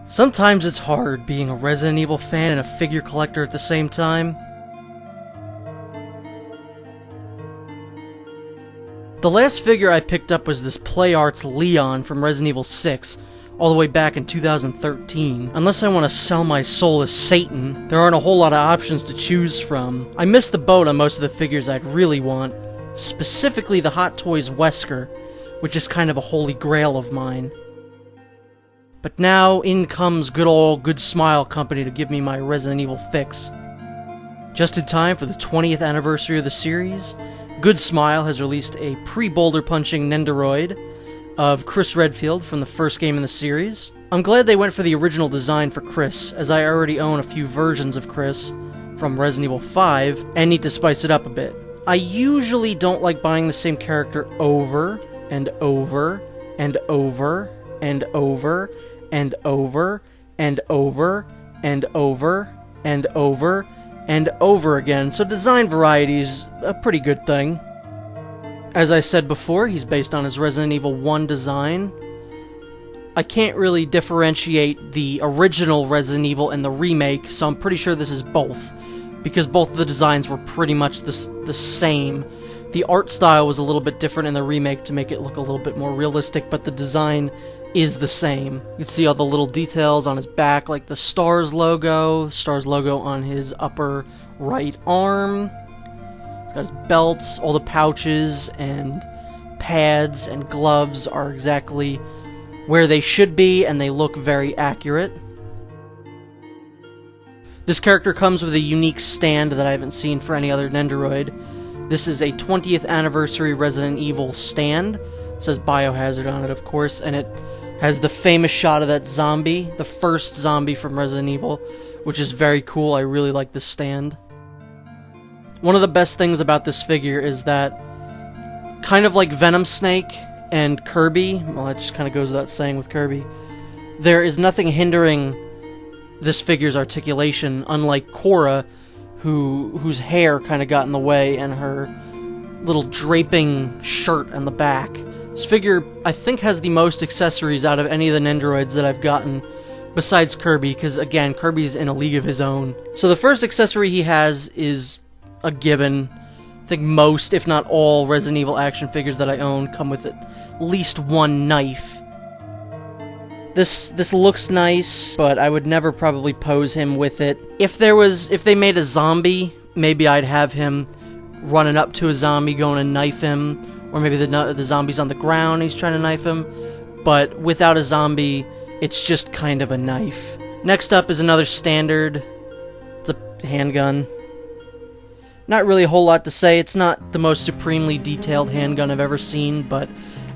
Sometimes it's hard being a Resident Evil fan and a figure collector at the same time. The last figure I picked up was this PlayArts Leon from Resident Evil 6, all the way back in 2013. Unless I want to sell my soul as Satan, there aren't a whole lot of options to choose from. I missed the boat on most of the figures I'd really want, specifically the Hot Toys Wesker, which is kind of a holy grail of mine. But now, in comes good old Good Smile Company to give me my Resident Evil fix. Just in time for the 20th anniversary of the series, Good Smile has released a pre-boulder punching Nendoroid of Chris Redfield from the first game in the series. I'm glad they went for the original design for Chris, as I already own a few versions of Chris from Resident Evil 5, and need to spice it up a bit. I usually don't like buying the same character over, and over, and over, and over, and over, and over, and over, and over, and over again, so design variety is a pretty good thing. As I said before, he's based on his Resident Evil 1 design. I can't really differentiate the original Resident Evil and the remake, so I'm pretty sure this is both, because both of the designs were pretty much the same. The art style was a little bit different in the remake to make it look a little bit more realistic, but the design is the same. You can see all the little details on his back, like the STARS logo on his upper right arm. He's got his belts, all the pouches and pads and gloves are exactly where they should be, and they look very accurate. This character comes with a unique stand that I haven't seen for any other Nendoroid. This is a 20th anniversary Resident Evil stand. It says Biohazard on it, of course, and it has the famous shot of that zombie, the first zombie from Resident Evil, which is very cool. I really like this stand. One of the best things about this figure is that, kind of like Venom Snake and Kirby, well, that just kind of goes without saying with Kirby, there is nothing hindering this figure's articulation, unlike Cora, whose hair kind of got in the way, and her little draping shirt on the back. This figure, I think, has the most accessories out of any of the Nendoroids that I've gotten, besides Kirby, because, again, Kirby's in a league of his own. So the first accessory he has is a given. I think most, if not all, Resident Evil action figures that I own come with at least one knife. This looks nice, but I would never probably pose him with it. If they made a zombie, maybe I'd have him running up to a zombie, going to knife him, or maybe the zombie's on the ground, he's trying to knife him. But without a zombie, it's just kind of a knife. Next up is another standard. It's a handgun. Not really a whole lot to say. It's not the most supremely detailed handgun I've ever seen, but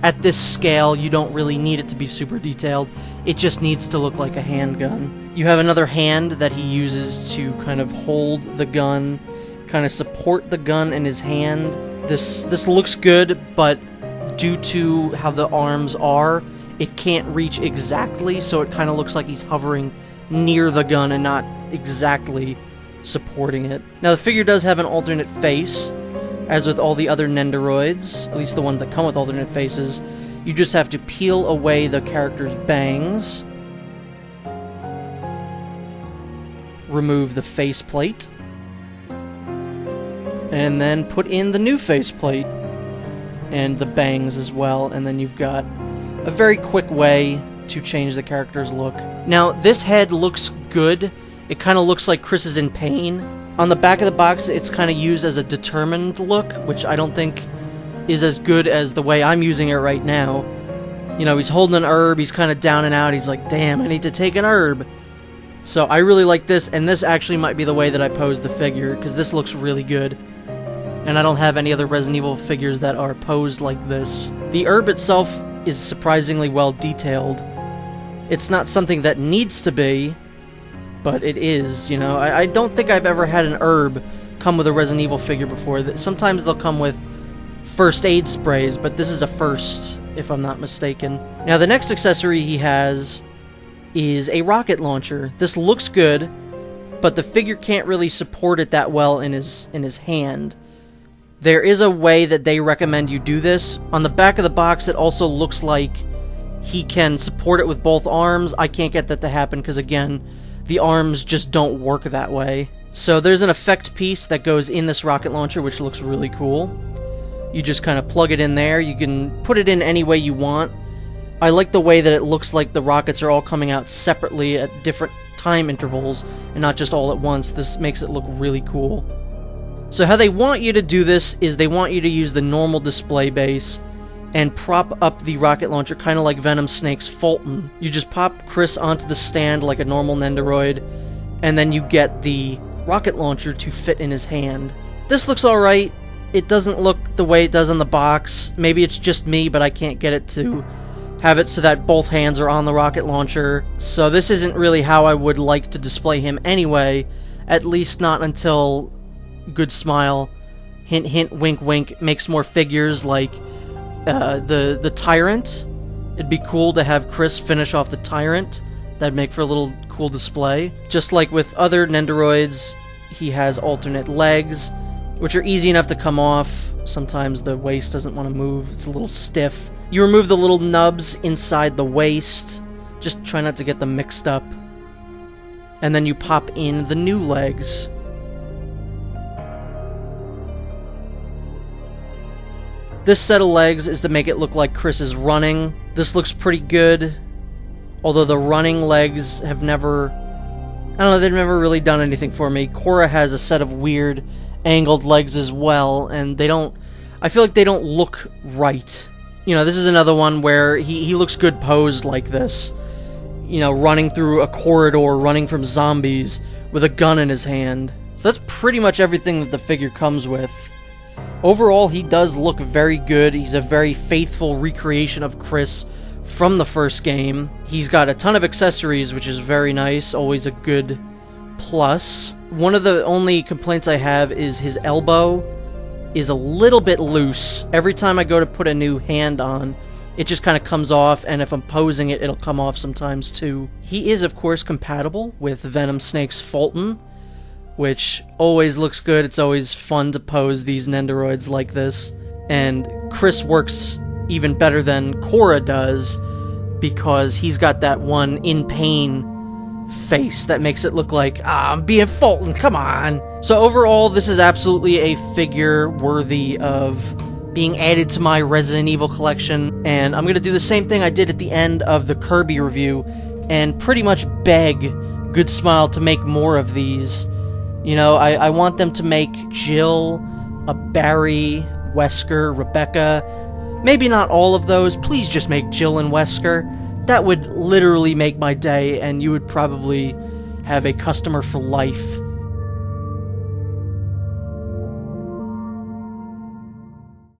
at this scale, you don't really need it to be super detailed. It just needs to look like a handgun. You have another hand that he uses to kind of hold the gun, kind of support the gun in his hand. This looks good, but due to how the arms are, it can't reach exactly, so it kind of looks like he's hovering near the gun and not exactly supporting it. Now, the figure does have an alternate face, as with all the other Nendoroids, at least the ones that come with alternate faces. You just have to peel away the character's bangs, remove the faceplate, and then put in the new faceplate and the bangs as well, and then you've got a very quick way to change the character's look. Now, this head looks good. It kind of looks like Chris is in pain. On the back of the box, it's kind of used as a determined look, which I don't think is as good as the way I'm using it right now. You know, he's holding an herb, he's kind of down and out, he's like, damn, I need to take an herb. So I really like this, and this actually might be the way that I pose the figure, because this looks really good. And I don't have any other Resident Evil figures that are posed like this. The herb itself is surprisingly well detailed. It's not something that needs to be, but it is, you know. I don't think I've ever had an herb come with a Resident Evil figure before. Sometimes they'll come with first aid sprays, but this is a first, if I'm not mistaken. Now, the next accessory he has is a rocket launcher. This looks good, but the figure can't really support it that well in his hand. There is a way that they recommend you do this. On the back of the box, it also looks like he can support it with both arms. I can't get that to happen because, again, the arms just don't work that way. So there's an effect piece that goes in this rocket launcher, which looks really cool. You just kind of plug it in there. You can put it in any way you want. I like the way that it looks like the rockets are all coming out separately at different time intervals and not just all at once. This makes it look really cool. So how they want you to do this is they want you to use the normal display base and prop up the rocket launcher kind of like Venom Snake's Fulton. You just pop Chris onto the stand like a normal Nendoroid, and then you get the rocket launcher to fit in his hand. This looks alright. It doesn't look the way it does on the box. Maybe it's just me, but I can't get it to have it so that both hands are on the rocket launcher. So this isn't really how I would like to display him anyway, at least not until Good Smile, hint hint, wink wink, makes more figures like the Tyrant. It'd be cool to have Chris finish off the Tyrant. That'd make for a little cool display. Just like with other Nendoroids, he has alternate legs, which are easy enough to come off. Sometimes the waist doesn't want to move. It's a little stiff. You remove the little nubs inside the waist. Just try not to get them mixed up. And then you pop in the new legs. This set of legs is to make it look like Chris is running. This looks pretty good. Although the running legs have never... I don't know, they've never really done anything for me. Korra has a set of weird angled legs as well, and they don't... I feel like they don't look right. You know, this is another one where he looks good posed like this. You know, running through a corridor, running from zombies, with a gun in his hand. So that's pretty much everything that the figure comes with. Overall, he does look very good. He's a very faithful recreation of Chris from the first game. He's got a ton of accessories, which is very nice, always a good plus. One of the only complaints I have is his elbow is a little bit loose. Every time I go to put a new hand on, it just kind of comes off, and if I'm posing it, it'll come off sometimes too. He is, of course, compatible with Venom Snake's Fulton, which always looks good. It's always fun to pose these Nendoroids like this. And Chris works even better than Korra does because he's got that one in pain face that makes it look like, I'm being Fulton, come on. So overall, this is absolutely a figure worthy of being added to my Resident Evil collection. And I'm going to do the same thing I did at the end of the Kirby review and pretty much beg Good Smile to make more of these. You know, I want them to make Jill, a Barry, Wesker, Rebecca. Maybe not all of those. Please just make Jill and Wesker. That would literally make my day, and you would probably have a customer for life.